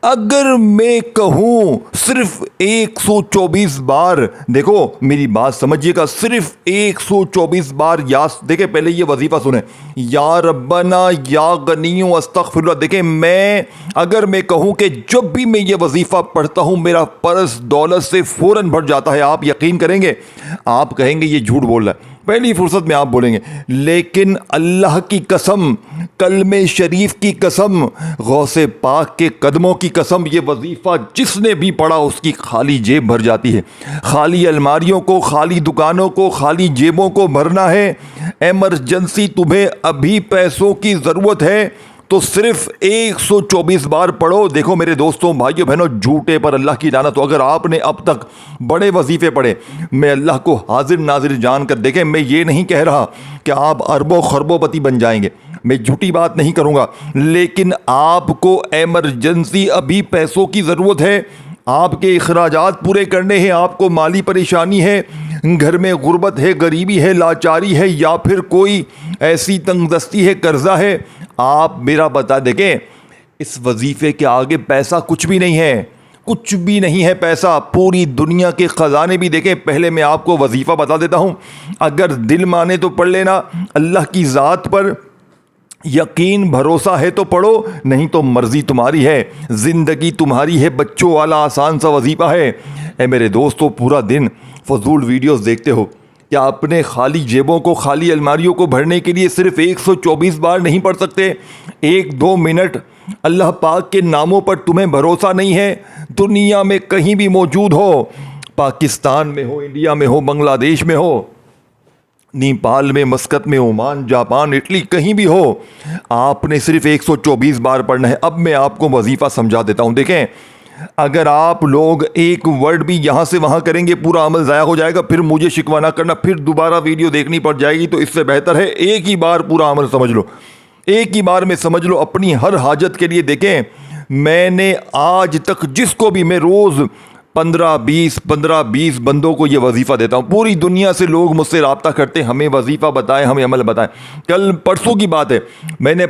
اگر میں کہوں صرف 124 بار، دیکھو میری بات سمجھیے گا، صرف 124 بار دیکھیں پہلے یہ وظیفہ سنیں، یا ربنا یا غنی استغفر اللہ۔ دیکھیں اگر میں کہوں کہ جب بھی میں یہ وظیفہ پڑھتا ہوں میرا پرس دولت سے فوراً بھر جاتا ہے، آپ یقین کریں گے؟ آپ کہیں گے یہ جھوٹ بول رہا ہے، پہلی فرصت میں آپ بولیں گے، لیکن اللہ کی قسم، کلمہ شریف کی قسم، غوث پاک کے قدموں کی قسم، یہ وظیفہ جس نے بھی پڑھا اس کی خالی جیب بھر جاتی ہے۔ خالی الماریوں کو، خالی دکانوں کو، خالی جیبوں کو بھرنا ہے۔ ایمرجنسی تمہیں ابھی پیسوں کی ضرورت ہے تو صرف 124 بار پڑھو۔ دیکھو میرے دوستوں، بھائیوں بہنوں، جھوٹے پر اللہ کی لعنت ہو۔ اگر آپ نے اب تک بڑے وظیفے پڑھے، میں اللہ کو حاضر ناظر جان کر، دیکھیں میں یہ نہیں کہہ رہا کہ آپ اربوں خربوں پتی بن جائیں گے، میں جھوٹی بات نہیں کروں گا، لیکن آپ کو ایمرجنسی ابھی پیسوں کی ضرورت ہے، آپ کے اخراجات پورے کرنے ہیں، آپ کو مالی پریشانی ہے، گھر میں غربت ہے، غریبی ہے، لاچاری ہے، یا پھر کوئی ایسی تنگ دستی ہے، قرضہ ہے، آپ میرا بتا دیکھیں اس وظیفے کے آگے پیسہ کچھ بھی نہیں ہے، کچھ بھی نہیں ہے پیسہ، پوری دنیا کے خزانے بھی دیکھیں۔ پہلے میں آپ کو وظیفہ بتا دیتا ہوں، اگر دل مانے تو پڑھ لینا، اللہ کی ذات پر یقین بھروسہ ہے تو پڑھو، نہیں تو مرضی تمہاری ہے، زندگی تمہاری ہے، بچوں والا آسان سا وظیفہ ہے۔ اے میرے دوستو، پورا دن فضول ویڈیوز دیکھتے ہو، کیا اپنے خالی جیبوں کو، خالی الماریوں کو بھرنے کے لیے صرف 124 بار نہیں پڑھ سکتے؟ 1-2 منٹ اللہ پاک کے ناموں پر تمہیں بھروسہ نہیں ہے؟ دنیا میں کہیں بھی موجود ہو، پاکستان میں ہو، انڈیا میں ہو، بنگلہ دیش میں ہو، نیپال میں، مسقط میں، عمان، جاپان، اٹلی، کہیں بھی ہو، آپ نے صرف 124 بار پڑھنا ہے۔ اب میں آپ کو وظیفہ سمجھا دیتا ہوں۔ دیکھیں اگر آپ لوگ ایک ورڈ بھی یہاں سے وہاں کریں گے پورا عمل ضائع ہو جائے گا، پھر مجھے شکوہ نہ کرنا، پھر دوبارہ ویڈیو دیکھنی پڑ جائے گی۔ تو اس سے بہتر ہے ایک ہی بار پورا عمل سمجھ لو، ایک ہی بار میں سمجھ لو اپنی ہر حاجت کے لیے۔ دیکھیں میں نے آج تک جس کو بھی، میں روز 15-20 بندوں کو یہ وظیفہ دیتا ہوں، پوری دنیا سے لوگ مجھ سے رابطہ کرتے ہیں، ہمیں وظیفہ بتائیں، ہمیں عمل بتائیں۔ پرسوں کی بات ہے، میں نے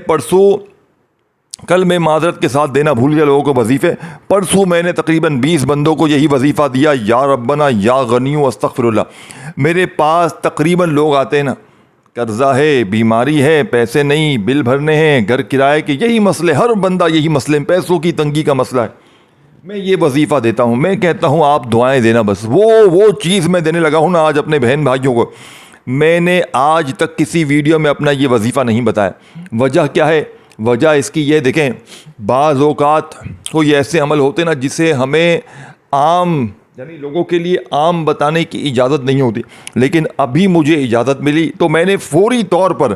کل میں معذرت کے ساتھ دینا بھول گیا لوگوں کو وظیفے، پرسوں میں نے تقریباً 20 بندوں کو یہی وظیفہ دیا، یا ربنا یا غنی استغفر اللہ۔ میرے پاس تقریباً لوگ آتے ہیں نا، قرضہ ہے، بیماری ہے، پیسے نہیں، بل بھرنے ہیں، گھر کرائے کے، یہی مسئلے، ہر بندہ یہی مسئلے، پیسوں کی تنگی کا مسئلہ ہے۔ میں یہ وظیفہ دیتا ہوں، میں کہتا ہوں آپ دعائیں دینا، بس وہ چیز میں دینے لگا ہوں نا آج اپنے بہن بھائیوں کو۔ میں نے آج تک کسی ویڈیو میں اپنا یہ وظیفہ نہیں بتایا۔ وجہ کیا ہے؟ وجہ اس کی یہ، دیکھیں بعض اوقات کوئی ایسے عمل ہوتے نا جسے ہمیں عام، یعنی لوگوں کے لیے عام بتانے کی اجازت نہیں ہوتی، لیکن ابھی مجھے اجازت ملی تو میں نے فوری طور پر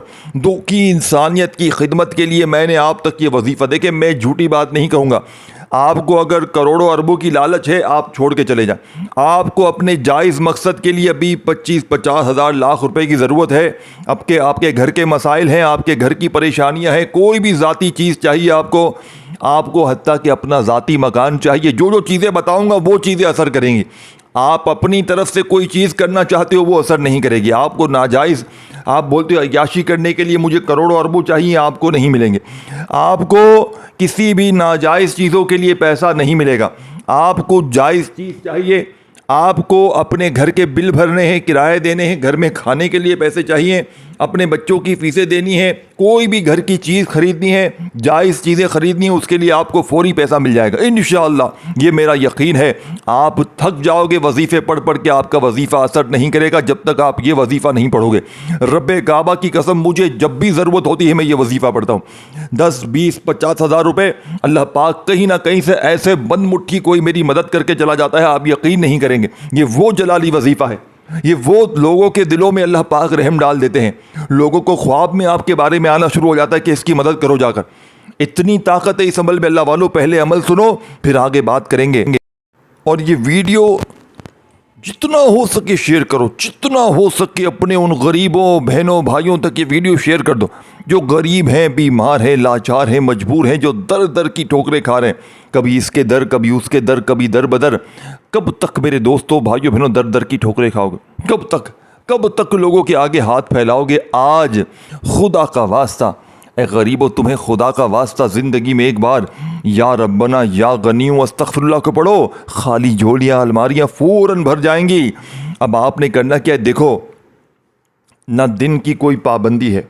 کی انسانیت کی خدمت کے لیے میں نے آپ تک یہ وظیفہ، دیکھیں میں جھوٹی بات نہیں کہوں گا، آپ کو اگر کروڑوں اربوں کی لالچ ہے آپ چھوڑ کے چلے جائیں، آپ کو اپنے جائز مقصد کے لیے ابھی 25-50 ہزار لاکھ روپے کی ضرورت ہے، آپ کے گھر کے مسائل ہیں، آپ کے گھر کی پریشانیاں ہیں، کوئی بھی ذاتی چیز چاہیے آپ کو حتیٰ کہ اپنا ذاتی مکان چاہیے، جو چیزیں بتاؤں گا وہ چیزیں اثر کریں گی۔ آپ اپنی طرف سے کوئی چیز کرنا چاہتے ہو وہ اثر نہیں کرے گی۔ آپ کو ناجائز، آپ بولتے ہو عیاشی کرنے کے لیے مجھے کروڑوں اربوں چاہیے، آپ کو نہیں ملیں گے۔ آپ کو کسی بھی ناجائز چیزوں کے لیے پیسہ نہیں ملے گا، آپ کو جائز چیز چاہیے، آپ کو اپنے گھر کے بل بھرنے ہیں، کرائے دینے ہیں، گھر میں کھانے کے لیے پیسے چاہیے، اپنے بچوں کی فیسیں دینی ہے، کوئی بھی گھر کی چیز خریدنی ہے، جائز چیزیں خریدنی ہیں، اس کے لیے آپ کو فوری پیسہ مل جائے گا انشاءاللہ، یہ میرا یقین ہے۔ آپ تھک جاؤ گے وظیفے پڑھ کہ آپ کا وظیفہ اثر نہیں کرے گا جب تک آپ یہ وظیفہ نہیں پڑھو گے۔ رب کعبہ کی قسم، مجھے جب بھی ضرورت ہوتی ہے میں یہ وظیفہ پڑھتا ہوں۔ 10-20-50 ہزار روپے اللہ پاک کہیں نہ کہیں سے ایسے بند مٹھی کوئی میری مدد کر کے چلا جاتا ہے، آپ یقین نہیں کریں گے۔ یہ وہ جلالی وظیفہ ہے، یہ وہ لوگوں کے دلوں میں اللہ پاک رحم ڈال دیتے ہیں، لوگوں کو خواب میں آپ کے بارے میں آنا شروع ہو جاتا ہے کہ اس کی مدد کرو جا کر۔ اتنی طاقت ہے اس عمل میں اللہ والوں، پہلے عمل سنو پھر آگے بات کریں گے۔ اور یہ ویڈیو جتنا ہو سکے شیئر کرو، جتنا ہو سکے اپنے ان غریبوں بہنوں بھائیوں تک یہ ویڈیو شیئر کر دو جو غریب ہیں، بیمار ہیں، لاچار ہیں، مجبور ہیں، جو در در کی ٹھوکریں کھا رہے ہیں، کبھی اس کے در، کبھی اس کے در، کبھی در بدر۔ کب تک میرے دوستوں بھائیوں بہنوں در در کی ٹھوکریں کھاؤ گے؟ کب تک لوگوں کے آگے ہاتھ پھیلاؤ گے؟ آج خدا کا واسطہ اے غریبو تمہیں خدا کا واسطہ زندگی میں ایک بار یا ربنا یا غنیوں استغفر اللہ کو پڑھو، خالی جھولیاں الماریاں فوراً بھر جائیں گی۔ اب آپ نے کرنا کیا ہے، دیکھو نہ دن کی کوئی پابندی ہے،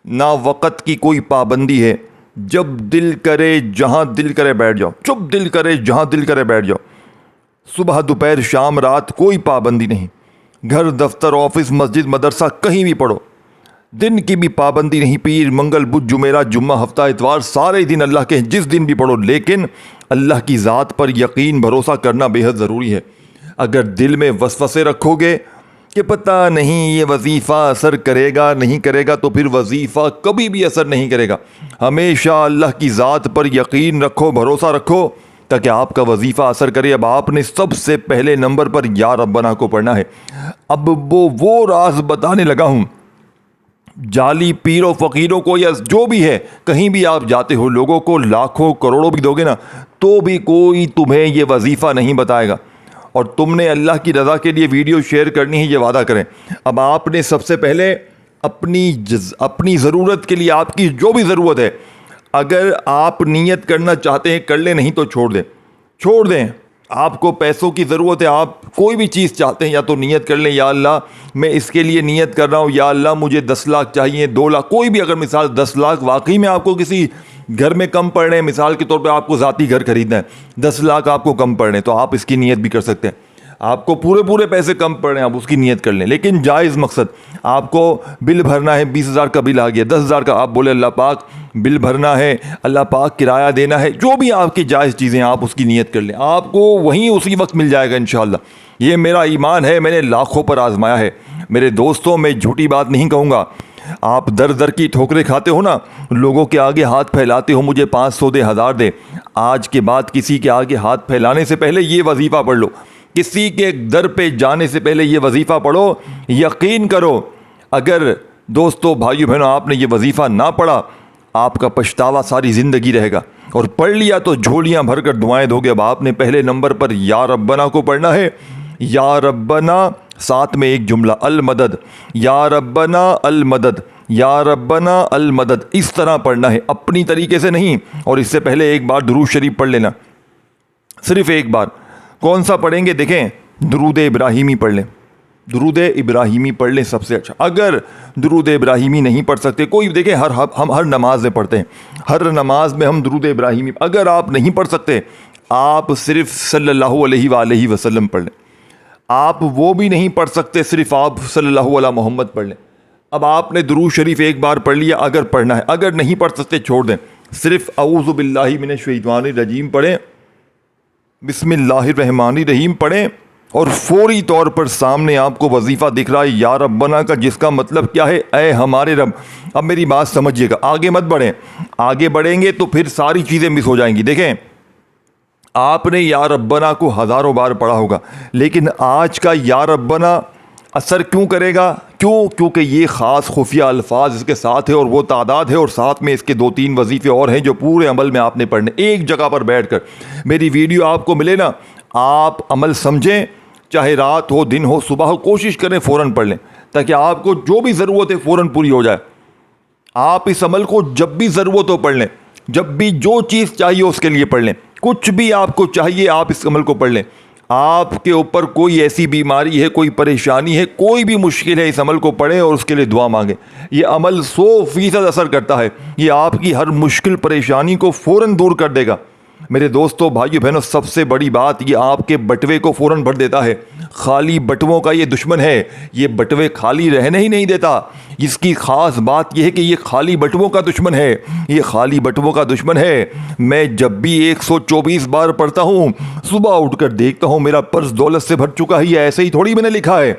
نہ وقت کی کوئی پابندی ہے، جب دل کرے جہاں دل کرے بیٹھ جاؤ، جب دل کرے جہاں دل کرے بیٹھ جاؤ، صبح دوپہر شام رات کوئی پابندی نہیں، گھر دفتر آفس مسجد مدرسہ کہیں بھی پڑھو، دن کی بھی پابندی نہیں، پیر منگل بدھ جمعرات جمعہ ہفتہ اتوار سارے دن اللہ کے جس دن بھی پڑھو، لیکن اللہ کی ذات پر یقین بھروسہ کرنا بے حد ضروری ہے۔ اگر دل میں وسوسے رکھو گے کہ پتہ نہیں یہ وظیفہ اثر کرے گا نہیں کرے گا، تو پھر وظیفہ کبھی بھی اثر نہیں کرے گا۔ ہمیشہ اللہ کی ذات پر یقین رکھو، بھروسہ رکھو تاکہ آپ کا وظیفہ اثر کرے۔ اب آپ نے سب سے پہلے نمبر پر یا ربنا کو پڑھنا ہے۔ اب وہ راز بتانے لگا ہوں، جعلی پیروں فقیروں کو یا جو بھی ہے، کہیں بھی آپ جاتے ہو، لوگوں کو لاکھوں کروڑوں بھی دو گے نا تو بھی کوئی تمہیں یہ وظیفہ نہیں بتائے گا، اور تم نے اللہ کی رضا کے لیے ویڈیو شیئر کرنی ہے، یہ وعدہ کریں۔ اب آپ نے سب سے پہلے اپنی ضرورت کے لیے، آپ کی جو بھی ضرورت ہے، اگر آپ نیت کرنا چاہتے ہیں کر لیں، نہیں تو چھوڑ دیں۔ آپ کو پیسوں کی ضرورت ہے، آپ کوئی بھی چیز چاہتے ہیں، یا تو نیت کر لیں، یا اللہ میں اس کے لیے نیت کر رہا ہوں، یا اللہ مجھے 10 لاکھ چاہیے، 2 لاکھ، کوئی بھی، اگر مثال 10 لاکھ واقعی میں آپ کو کسی گھر میں کم پڑ رہے ہیں، مثال کے طور پہ آپ کو ذاتی گھر خریدنا ہے، 10 لاکھ آپ کو کم پڑ رہے ہیں، تو آپ اس کی نیت بھی کر سکتے ہیں۔ آپ کو پورے پیسے کم پڑ رہے ہیں، آپ اس کی نیت کر لیں، لیکن جائز مقصد۔ آپ کو بل بھرنا ہے، 20,000 کا بل آ گیا، 10,000 کا، آپ بولے اللہ پاک بل بھرنا ہے، اللہ پاک کرایہ دینا ہے، جو بھی آپ کی جائز چیزیں آپ اس کی نیت کر لیں، آپ کو وہیں اسی وقت مل جائے گا انشاءاللہ۔ یہ میرا ایمان ہے، میں نے لاکھوں پر آزمایا ہے میرے دوستوں، میں جھوٹی بات نہیں کہوں گا۔ آپ در کی ٹھوکریں کھاتے ہو نا، لوگوں کے آگے ہاتھ پھیلاتے ہو، مجھے 500 دے 1000 دے، آج کے بعد کسی کے آگے ہاتھ پھیلانے سے پہلے یہ وظیفہ پڑھ لو، کسی کے در پہ جانے سے پہلے یہ وظیفہ پڑھو۔ یقین کرو اگر دوستو بھائیو بہنوں آپ نے یہ وظیفہ نہ پڑھا، آپ کا پچھتاوا ساری زندگی رہے گا، اور پڑھ لیا تو جھولیاں بھر کر دعائیں دو گے۔ اب آپ نے پہلے نمبر پر یا ربنا کو پڑھنا ہے، یا ربنا، ساتھ میں ایک جملہ المدد، یا ربنا المدد، یا ربنا المدد، اس طرح پڑھنا ہے، اپنی طریقے سے نہیں۔ اور اس سے پہلے ایک بار درود شریف پڑھ لینا، صرف ایک بار۔ کون سا پڑھیں گے؟ دیکھیں، درود ابراہیمی پڑھ لیں، درود ابراہیمی پڑھ لیں سب سے اچھا۔ اگر درود ابراہیمی نہیں پڑھ سکتے، کوئی دیکھیں ہم ہر نماز میں پڑھتے ہیں، ہر نماز میں ہم درود ابراہیمی، اگر آپ نہیں پڑھ سکتے آپ صرف صلی اللہ علیہ وآلہ وسلم پڑھ لیں۔ آپ وہ بھی نہیں پڑھ سکتے، صرف آپ صلی اللہ علیہ محمد پڑھ لیں۔ اب آپ نے درود شریف ایک بار پڑھ لیا، اگر پڑھنا ہے، اگر نہیں پڑھ سکتے چھوڑ دیں، صرف اعوذ باللہ من الشیطان الرجیم پڑھیں، بسم اللہ الرحمن الرحیم پڑھیں، اور فوری طور پر سامنے آپ کو وظیفہ دکھ رہا ہے یا ربنا کا، جس کا مطلب کیا ہے؟ اے ہمارے رب۔ اب میری بات سمجھیے گا، آگے مت بڑھیں، آگے بڑھیں گے تو پھر ساری چیزیں مس ہو جائیں گی۔ دیکھیں، آپ نے یا ربنا کو ہزاروں بار پڑھا ہوگا، لیکن آج کا یا ربنا اثر کیوں کرے گا؟ کیونکہ یہ خاص خفیہ الفاظ اس کے ساتھ ہے، اور وہ تعداد ہے، اور ساتھ میں اس کے 2-3 وظیفے اور ہیں جو پورے عمل میں آپ نے پڑھنے۔ ایک جگہ پر بیٹھ کر میری ویڈیو آپ کو ملے نا، آپ عمل سمجھیں، چاہے رات ہو دن ہو صبح ہو، کوشش کریں فوراً پڑھ لیں تاکہ آپ کو جو بھی ضرورت ہے فوراً پوری ہو جائے۔ آپ اس عمل کو جب بھی ضرورت ہو پڑھ لیں، جب بھی جو چیز چاہیے اس کے لیے پڑھ لیں، کچھ بھی آپ کو چاہیے آپ اس عمل کو پڑھ لیں۔ آپ کے اوپر کوئی ایسی بیماری ہے، کوئی پریشانی ہے، کوئی بھی مشکل ہے، اس عمل کو پڑھیں اور اس کے لیے دعا مانگیں۔ یہ عمل 100% اثر کرتا ہے، یہ آپ کی ہر مشکل پریشانی کو فوراً دور کر دے گا۔ میرے دوستو بھائیو بہنوں، سب سے بڑی بات، یہ آپ کے بٹوے کو فوراً بھر دیتا ہے۔ خالی بٹووں کا یہ دشمن ہے، یہ بٹوے خالی رہنے ہی نہیں دیتا۔ اس کی خاص بات یہ ہے کہ یہ خالی بٹووں کا دشمن ہے، یہ خالی بٹووں کا دشمن ہے۔ میں جب بھی 124 بار پڑھتا ہوں، صبح اٹھ کر دیکھتا ہوں میرا پرس دولت سے بھر چکا ہے، یہ ایسے ہی تھوڑی میں نے لکھا ہے۔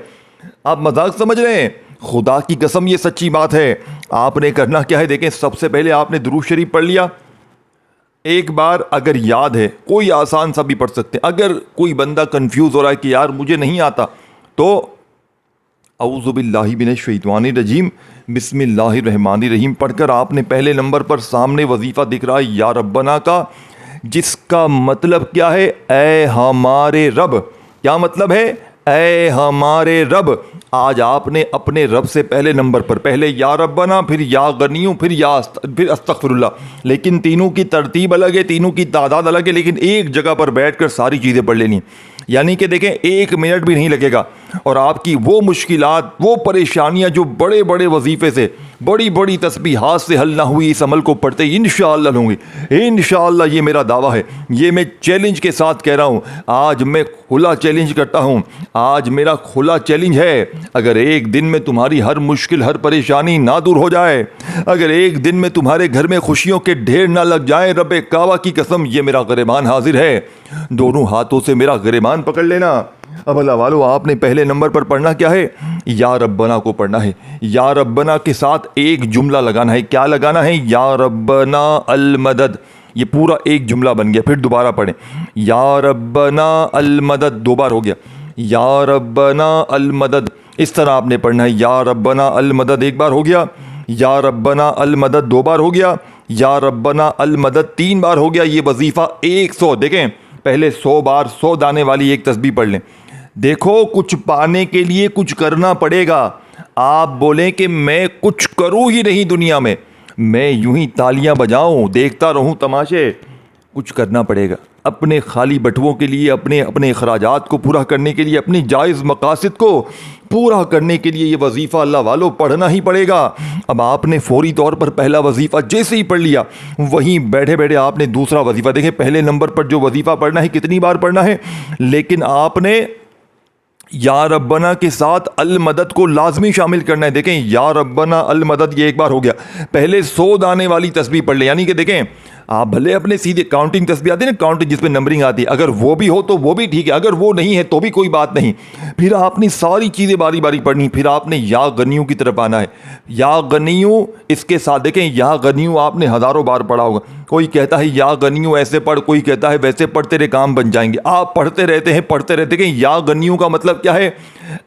آپ مذاق سمجھ رہے ہیں؟ خدا کی قسم یہ سچی بات ہے۔ آپ نے کرنا کیا ہے؟ دیکھیں، سب سے پہلے آپ نے درود شریف پڑھ لیا ایک بار، اگر یاد ہے کوئی آسان سا بھی پڑھ سکتے ہیں۔ اگر کوئی بندہ کنفیوز ہو رہا ہے کہ یار مجھے نہیں آتا، تو اعوذ باللہ من الشیطان الرجیم بسم اللہ الرحمن الرحیم پڑھ کر آپ نے پہلے نمبر پر سامنے وظیفہ دکھ رہا ہے یا ربنا کا، جس کا مطلب کیا ہے؟ اے ہمارے رب۔ کیا مطلب ہے؟ اے ہمارے رب۔ آج آپ نے اپنے رب سے پہلے نمبر پر پہلے یا ربنا، پھر یا غنیوں، پھر استغفر اللہ، لیکن تینوں کی ترتیب الگ ہے، تینوں کی تعداد الگ ہے، لیکن ایک جگہ پر بیٹھ کر ساری چیزیں پڑھ لینی، یعنی کہ دیکھیں 1 منٹ بھی نہیں لگے گا اور آپ کی وہ مشکلات، وہ پریشانیاں جو بڑے بڑے وظیفے سے، بڑی بڑی تسبیحات سے حل نہ ہوئی، اس عمل کو پڑھتے ہی انشاءاللہ ہوں گی، انشاءاللہ۔ یہ میرا دعویٰ ہے، یہ میں چیلنج کے ساتھ کہہ رہا ہوں، آج میں کھلا چیلنج کرتا ہوں، آج میرا کھلا چیلنج ہے، اگر ایک دن میں تمہاری ہر مشکل، ہر پریشانی نہ دور ہو جائے، اگر ایک دن میں تمہارے گھر میں خوشیوں کے ڈھیر نہ لگ جائیں، رب کعبہ کی قسم، یہ میرا گریبان حاضر ہے، دونوں ہاتھوں سے میرا گریبان پکڑ لینا۔ اب اللہ والو، آپ نے پہلے نمبر پر پڑھنا کیا ہے؟ یا ربنا کو پڑھنا ہے۔ یا ربنا کے ساتھ ایک جملہ لگانا ہے۔ کیا لگانا ہے؟ یا ربنا المدد، یہ پورا ایک جملہ بن گیا۔ پھر دوبارہ پڑھیں، یا ربنا المدد، 2 بار ہو گیا، یا ربنا المدد، اس طرح آپ نے پڑھنا ہے۔ یا ربنا المدد 1 بار ہو گیا، یا ربنا المدد 2 بار ہو گیا، یا ربنا المدد 3 بار ہو گیا۔ یہ وظیفہ 100، دیکھیں پہلے 100 بار 100 دانے والی ایک تسبیح پڑھ لیں۔ دیکھو کچھ پانے کے لیے کچھ کرنا پڑے گا۔ آپ بولیں کہ میں کچھ کروں ہی نہیں دنیا میں یوں ہی تالیاں بجاؤں، دیکھتا رہوں تماشے، کچھ کرنا پڑے گا اپنے خالی بٹووں کے لیے، اپنے اخراجات کو پورا کرنے کے لیے، اپنی جائز مقاصد کو پورا کرنے کے لیے یہ وظیفہ اللہ والو پڑھنا ہی پڑے گا۔ اب آپ نے فوری طور پر پہلا وظیفہ جیسے ہی پڑھ لیا، وہیں بیٹھے بیٹھے آپ نے دوسرا وظیفہ، دیکھیں پہلے نمبر پر جو وظیفہ پڑھنا ہے کتنی بار پڑھنا ہے، لیکن آپ نے یا ربنا کے ساتھ المدد کو لازمی شامل کرنا ہے۔ دیکھیں یا ربنا المدد، یہ 1 بار ہو گیا۔ پہلے 100 دانے والی تسبیح پڑھ لیں، یعنی کہ دیکھیں آپ بھلے اپنے سیدھے کاؤنٹنگ تسبیح آتی ہے نا، کاؤنٹنگ جس میں نمبرنگ آتی ہے، اگر وہ بھی ہو تو وہ بھی ٹھیک ہے، اگر وہ نہیں ہے تو بھی کوئی بات نہیں۔ پھر آپ نے ساری چیزیں باری باری پڑھنی، پھر آپ نے یا غنیوں کی طرف آنا ہے۔ یا غنیوں، اس کے ساتھ دیکھیں یا غنیوں آپ نے ہزاروں بار پڑھا ہوگا۔ کوئی کہتا ہے یا غنیوں ایسے پڑھ، کوئی کہتا ہے ویسے پڑھ، تیرے کام بن جائیں گے۔ آپ پڑھتے رہتے ہیں پڑھتے رہتے ہیں۔ یا غنیوں کا مطلب کیا ہے؟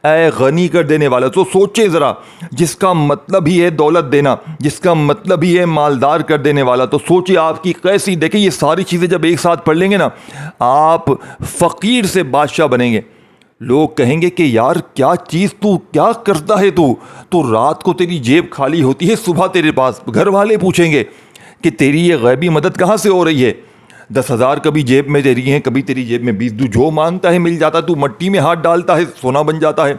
اے غنی کر دینے والا۔ تو سوچے ذرا، جس کا مطلب ہی ہے دولت دینا، جس کا مطلب ہی ہے مالدار کر دینے والا، تو سوچے آپ کی کیسی، دیکھیں یہ ساری چیزیں جب ایک ساتھ پڑھ لیں گے نا، آپ فقیر سے بادشاہ بنیں گے۔ لوگ کہیں گے کہ یار کیا چیز، تو کیا کرتا ہے، تو رات کو تیری جیب خالی ہوتی ہے، صبح تیرے پاس گھر والے پوچھیں گے کہ تیری یہ غیبی مدد کہاں سے ہو رہی ہے؟ 10,000 کبھی جیب میں تیری ہیں، کبھی تیری جیب میں 20، تو جو مانگتا ہے مل جاتا ہے، تو مٹی میں ہاتھ ڈالتا ہے سونا بن جاتا ہے۔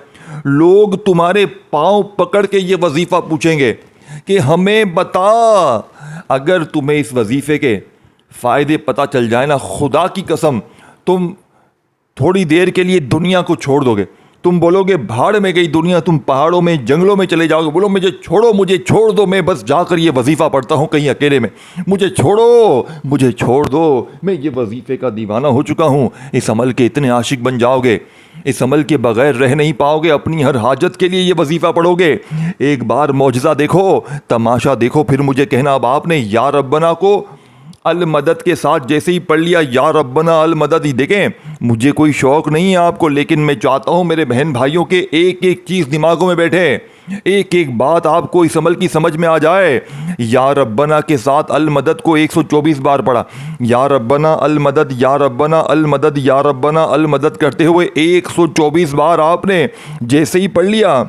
لوگ تمہارے پاؤں پکڑ کے یہ وظیفہ پوچھیں گے کہ ہمیں بتا، اگر تمہیں اس وظیفے کے فائدے پتہ چل جائے نا، خدا کی قسم تم تھوڑی دیر کے لیے دنیا کو چھوڑ دو گے۔ تم بولو گے بھاڑ میں گئی دنیا، تم پہاڑوں میں جنگلوں میں چلے جاؤ گے، بولو مجھے چھوڑ دو، میں بس جا کر یہ وظیفہ پڑھتا ہوں کہیں اکیلے میں، مجھے چھوڑ دو، میں یہ وظیفے کا دیوانہ ہو چکا ہوں۔ اس عمل کے اتنے عاشق بن جاؤ گے، اس عمل کے بغیر رہ نہیں پاؤ گے، اپنی ہر حاجت کے لیے یہ وظیفہ پڑھو گے۔ ایک بار معجزہ دیکھو، تماشا دیکھو، پھر مجھے کہنا اب آپ نے یا ربنا کو المدد کے ساتھ جیسے ہی پڑھ لیا، یا ربنا المدد ہی، دیکھیں مجھے کوئی شوق نہیں ہے آپ کو، لیکن میں چاہتا ہوں میرے بہن بھائیوں کے ایک ایک چیز دماغوں میں بیٹھے، ایک ایک بات آپ کو اس عمل کی سمجھ میں آ جائے۔ یا ربنا کے ساتھ المدد کو 124 بار پڑھا، یا ربنا المدد، یا ربنا المدد، یا ربنا المدد کرتے ہوئے 124 بار آپ نے جیسے ہی پڑھ لیا،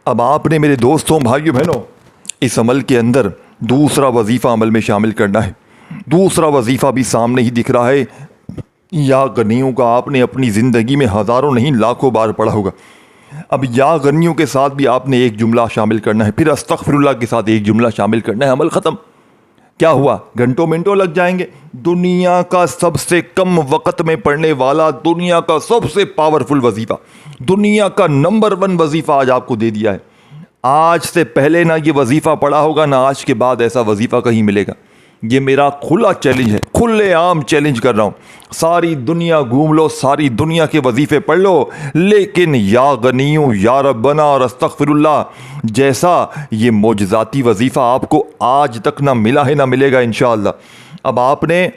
اب آپ نے میرے دوستوں، بھائیوں، بہنوں، اس عمل کے اندر دوسرا وظیفہ عمل میں شامل کرنا ہے۔ دوسرا وظیفہ بھی سامنے ہی دکھ رہا ہے، یا غنیوں کا آپ نے اپنی زندگی میں ہزاروں نہیں لاکھوں بار پڑھا ہوگا۔ اب یا غنیوں کے ساتھ بھی آپ نے ایک جملہ شامل کرنا ہے، پھر استغفر اللہ کے ساتھ ایک جملہ شامل کرنا ہے، عمل ختم۔ کیا ہوا؟ گھنٹوں منٹوں لگ جائیں گے۔ دنیا کا سب سے کم وقت میں پڑھنے والا، دنیا کا سب سے پاورفل وظیفہ، دنیا کا نمبر 1 وظیفہ آج آپ کو دے دیا ہے۔ آج سے پہلے نہ یہ وظیفہ پڑھا ہوگا، نہ آج کے بعد ایسا وظیفہ کہیں ملے گا۔ یہ میرا کھلا چیلنج ہے، کھلے عام چیلنج کر رہا ہوں۔ ساری دنیا گھوم لو، ساری دنیا کے وظیفے پڑھ لو، لیکن یا غنیوں، یا ربنا اور استغفر اللہ جیسا یہ معجزاتی وظیفہ آپ کو آج تک نہ ملا ہے، نہ ملے گا انشاءاللہ۔ اب آپ نے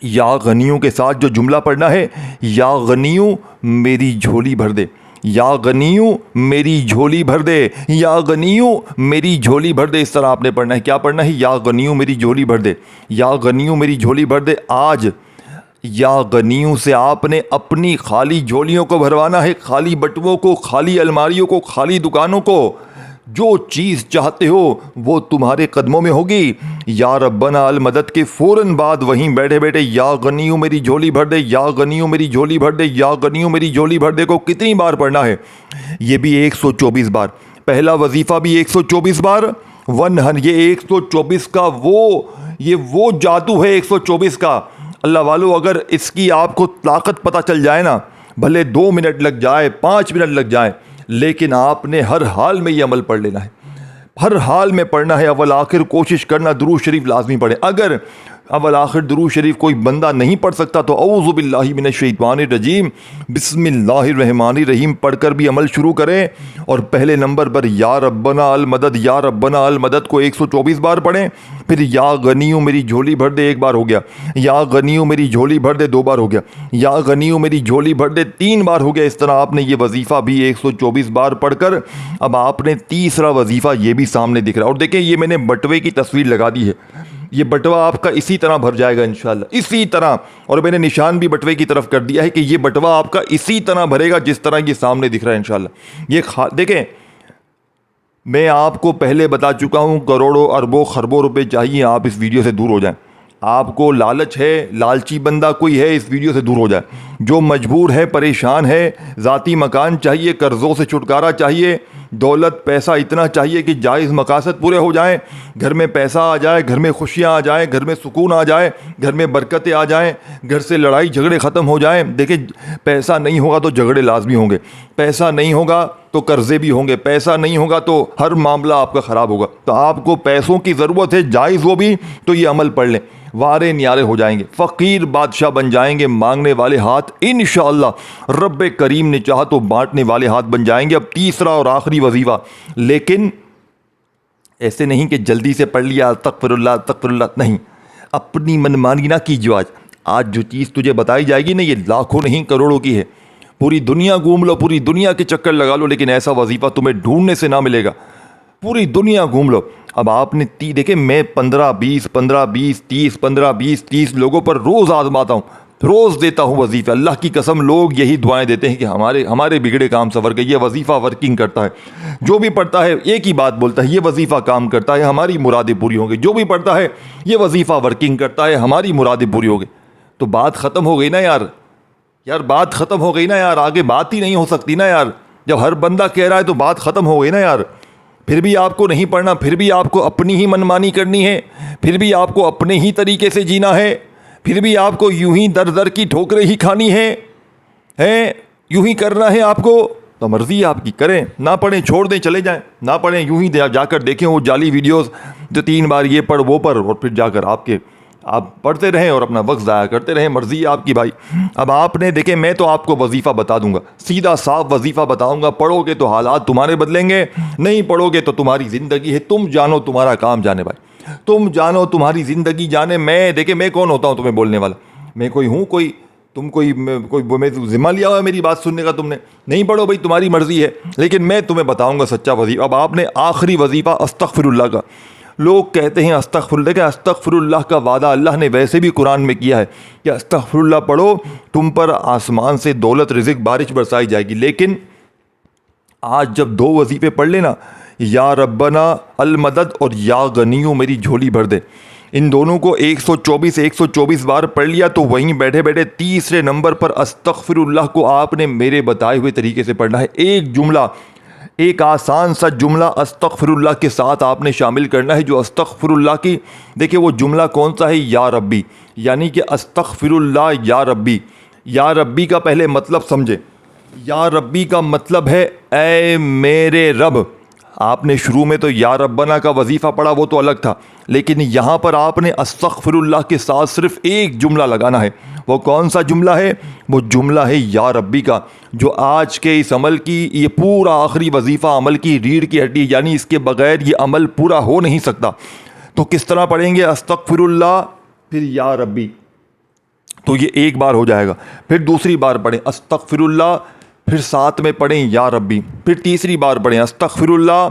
یا غنیوں کے ساتھ جو جملہ پڑھنا ہے، یا غنیوں میری جھولی بھر دے، یا غنیوں میری جھولی بھر دے، یا غنیوں میری جھولی بھر دے، اس طرح آپ نے پڑھنا ہے۔ کیا پڑھنا ہے؟ یا غنیوں میری جھولی بھر دے، یا غنیوں میری جھولی بھر دے۔ آج یا غنیوں سے آپ نے اپنی خالی جھولیوں کو بھروانا ہے، خالی بٹووں کو، خالی الماریوں کو، خالی دکانوں کو۔ جو چیز چاہتے ہو وہ تمہارے قدموں میں ہوگی۔ یا ربنا المدد کے فوراً بعد وہیں بیٹھے بیٹھے یا غنیوں میری جھولی بھر دے، یا غنیوں میری جھولی بھر دے، یا غنیوں میری جھولی بھر دے کو کتنی بار پڑھنا ہے؟ یہ بھی 124 بار۔ پہلا وظیفہ بھی 124 بار، یہ 124 کا وہ جادو ہے 124 کا۔ اللہ والو، اگر اس کی آپ کو طاقت پتہ چل جائے نا، بھلے 2 منٹ لگ جائے، 5 منٹ لگ جائے، لیکن آپ نے ہر حال میں یہ عمل پڑھ لینا ہے، ہر حال میں پڑھنا ہے۔ اول آخر کوشش کرنا درود شریف لازمی پڑھیں۔ اگر اول آخر درود شریف کوئی بندہ نہیں پڑھ سکتا تو اعوذ باللہ من الشیطان الرجیم بسم اللہ الرحمن الرحیم پڑھ کر بھی عمل شروع کریں، اور پہلے نمبر پر یا ربنا المدد، یا ربنا المدد کو 124 بار پڑھیں۔ پھر یا غنیوں میری جھولی بھر دے 1 بار ہو گیا، یا غنیوں میری جھولی بھر دے 2 بار ہو گیا، یا غنیوں میری جھولی بھر دے 3 بار ہو گیا۔ اس طرح آپ نے یہ وظیفہ بھی 124 بار پڑھ کر اب آپ نے تیسرا وظیفہ یہ بھی سامنے دکھ رہا ہے۔ اور دیکھیں یہ میں نے بٹوے کی تصویر لگا دی ہے، یہ بٹوا آپ کا اسی طرح بھر جائے گا انشاءاللہ، اسی طرح۔ اور میں نے نشان بھی بٹوے کی طرف کر دیا ہے کہ یہ بٹوا آپ کا اسی طرح بھرے گا جس طرح یہ سامنے دکھ رہا ہے انشاءاللہ۔ دیکھیں میں آپ کو پہلے بتا چکا ہوں، کروڑوں اربوں خربوں روپے چاہیے، آپ اس ویڈیو سے دور ہو جائیں۔ آپ کو لالچ ہے، لالچی بندہ کوئی ہے، اس ویڈیو سے دور ہو جائے۔ جو مجبور ہے، پریشان ہے، ذاتی مکان چاہیے، قرضوں سے چھٹکارا چاہیے، دولت پیسہ اتنا چاہیے کہ جائز مقاصد پورے ہو جائیں، گھر میں پیسہ آ جائے، گھر میں خوشیاں آ جائیں، گھر میں سکون آ جائے، گھر میں برکتیں آ جائیں، گھر سے لڑائی جھگڑے ختم ہو جائیں۔ دیکھیں پیسہ نہیں ہوگا تو جھگڑے لازمی ہوں گے، پیسہ نہیں ہوگا تو قرضے بھی ہوں گے، پیسہ نہیں ہوگا تو ہر معاملہ آپ کا خراب ہوگا۔ تو آپ کو پیسوں کی ضرورت ہے، جائز وہ بھی، تو یہ عمل پڑھ لیں، وارے نیارے ہو جائیں گے، فقیر بادشاہ بن جائیں گے، مانگنے والے ہاتھ انشاءاللہ رب کریم نے چاہا تو بانٹنے والے ہاتھ بن جائیں گے۔ اب تیسرا اور آخری وظیفہ، لیکن ایسے نہیں کہ جلدی سے پڑھ لیا استغفر اللہ استغفر اللہ، نہیں، اپنی منمانی نہ کیجیے۔ آج جو چیز تجھے بتائی جائے گی نا، یہ لاکھوں نہیں کروڑوں کی ہے۔ پوری دنیا گھوم لو، پوری دنیا کے چکر لگا لو، لیکن ایسا وظیفہ تمہیں ڈھونڈنے سے نہ ملے گا۔ پوری دنیا گھوم لو۔ اب آپ نے دیکھیں میں 15-20 30 15-20 30 لوگوں پر روز آزماتا ہوں، روز دیتا ہوں وظیفہ۔ اللہ کی قسم لوگ یہی دعائیں دیتے ہیں کہ ہمارے بگڑے کام سنور گئے، یہ وظیفہ ورکنگ کرتا ہے، جو بھی پڑھتا ہے ایک ہی بات بولتا ہے، یہ وظیفہ کام کرتا ہے، ہماری مرادیں پوری ہوں گی۔ جو بھی پڑھتا ہے یہ وظیفہ ورکنگ کرتا ہے، ہماری مرادیں پوری ہوں گی۔ تو بات ختم ہو گئی نا یار، بات ختم ہو گئی نا یار، آگے بات ہی نہیں ہو سکتی نا یار۔ جب ہر بندہ کہہ رہا ہے تو بات ختم ہو گئی نا یار۔ پھر بھی آپ کو نہیں پڑھنا، پھر بھی آپ کو اپنی ہی منمانی کرنی ہے، پھر بھی آپ کو اپنے ہی طریقے سے جینا ہے، پھر بھی آپ کو یوں ہی در در کی ٹھوکریں ہی کھانی ہے، یوں ہی کرنا ہے آپ کو۔ تو مرضی ہے آپ کی، کریں، نہ پڑھیں چھوڑ دیں چلے جائیں، نہ پڑھیں یوں ہی جا کر دیکھیں وہ جعلی ویڈیوز جو 3 بار یہ پڑھ وہ پڑھ، اور پھر جا کر آپ پڑھتے رہیں اور اپنا وقت ضائع کرتے رہیں، مرضی ہے آپ کی بھائی۔ اب آپ نے دیکھیں میں تو آپ کو وظیفہ بتا دوں گا، سیدھا صاف وظیفہ بتاؤں گا، پڑھو گے تو حالات تمہارے بدلیں گے، نہیں پڑھو گے تو تمہاری زندگی ہے، تم جانو تمہارا کام جانے بھائی، تم جانو تمہاری زندگی جانے۔ میں کون ہوتا ہوں تمہیں بولنے والا؟ میں کوئی ہوں میں ذمہ لیا ہوا ہے میری بات سننے کا تم نے؟ نہیں پڑھو بھائی، تمہاری مرضی ہے، لیکن میں تمہیں بتاؤں گا سچا وظیفہ۔ اب آپ نے آخری وظیفہ استغفر اللہ کا، لوگ کہتے ہیں استغفر اللہ، کہ استغفر اللہ کا وعدہ اللہ نے ویسے بھی قرآن میں کیا ہے کہ استغفر اللہ پڑھو تم پر آسمان سے دولت رزق بارش برسائی جائے گی۔ لیکن آج جب 2 وظیفے پڑھ لینا، یا ربنا المدد اور یا غنیوں میری جھولی بھر دے، ان دونوں کو 124 بار پڑھ لیا تو وہیں بیٹھے بیٹھے تیسرے نمبر پر استغفر اللہ کو آپ نے میرے بتائے ہوئے طریقے سے پڑھنا ہے۔ ایک جملہ، ایک آسان سا جملہ استغفر اللہ کے ساتھ آپ نے شامل کرنا ہے۔ جو استغفر اللہ کی، دیکھیں وہ جملہ کون سا ہے؟ یا ربی، یعنی کہ استغفر اللہ یا ربی۔ یا ربی کا پہلے مطلب سمجھے، یا ربی کا مطلب ہے اے میرے رب۔ آپ نے شروع میں تو یا ربنا کا وظیفہ پڑھا، وہ تو الگ تھا، لیکن یہاں پر آپ نے استغفر اللہ کے ساتھ صرف ایک جملہ لگانا ہے۔ وہ کون سا جملہ ہے؟ وہ جملہ ہے یا ربی کا، جو آج کے اس عمل کی، یہ پورا آخری وظیفہ عمل کی ریڑھ کی ہڈی، یعنی اس کے بغیر یہ عمل پورا ہو نہیں سکتا۔ تو کس طرح پڑھیں گے؟ استغفر اللہ پھر یا ربی، تو یہ ایک بار ہو جائے گا۔ پھر دوسری بار پڑھیں استغفر اللہ، پھر ساتھ میں پڑھیں یا ربی، پھر تیسری بار پڑھیں استغفر اللہ،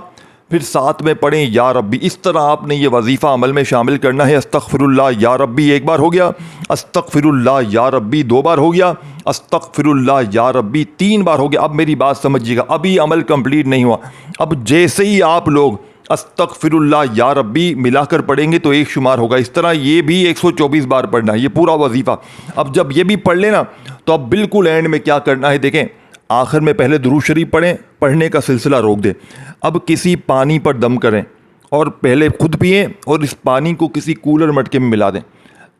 پھر ساتھ میں پڑھیں یا ربی. اس طرح آپ نے یہ وظیفہ عمل میں شامل کرنا ہے. استغفر اللہ یا ربی ایک بار ہو گیا, استغفر اللہ یا ربی دو بار ہو گیا, استغفر اللہ یا ربی تین بار ہو گیا. اب میری بات سمجھیے گا, ابھی عمل کمپلیٹ نہیں ہوا. اب جیسے ہی آپ لوگ استغفر اللہ یا ربی ملا کر پڑھیں گے تو ایک شمار ہوگا. اس طرح یہ بھی 124 بار پڑھنا ہے, یہ پورا وظیفہ. اب جب یہ بھی پڑھ لینا تو اب بالکل اینڈ میں کیا کرنا ہے دیکھیں, آخر میں پہلے درود شریف پڑھیں, پڑھنے کا سلسلہ روک دیں. اب کسی پانی پر دم کریں اور پہلے خود پئیں اور اس پانی کو کسی کولر مٹکے میں ملا دیں.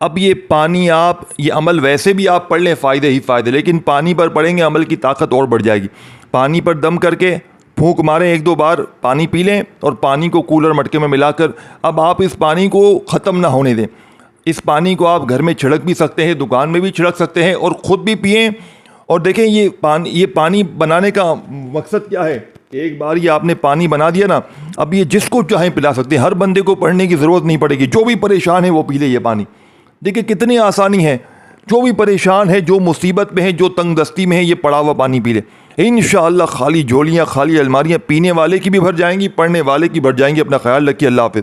اب یہ پانی آپ, یہ عمل ویسے بھی آپ پڑھ لیں فائدے ہی فائدے, لیکن پانی پر پڑھیں گے عمل کی طاقت اور بڑھ جائے گی. پانی پر دم کر کے پھونک ماریں ایک دو بار, پانی پی لیں اور پانی کو کولر مٹکے میں ملا کر اب آپ اس پانی کو ختم نہ ہونے دیں. اس پانی کو آپ گھر میں چھڑک بھی سکتے ہیں, دکان میں بھی چھڑک سکتے ہیں اور خود بھی پئیں. اور دیکھیں یہ پانی بنانے کا مقصد کیا ہے, ایک بار یہ آپ نے پانی بنا دیا نا, اب یہ جس کو چاہیں پلا سکتے ہیں. ہر بندے کو پڑھنے کی ضرورت نہیں پڑے گی, جو بھی پریشان ہے وہ پی لے یہ پانی. دیکھیں کتنی آسانی ہے, جو بھی پریشان ہے, جو مصیبت میں ہے, جو تنگ دستی میں ہے, یہ پڑا ہوا پانی پی لے. انشاءاللہ خالی جھولیاں خالی الماریاں پینے والے کی بھی بھر جائیں گی, پڑھنے والے کی بھر جائیں گی. اپنا خیال رکھیے, اللہ حافظ.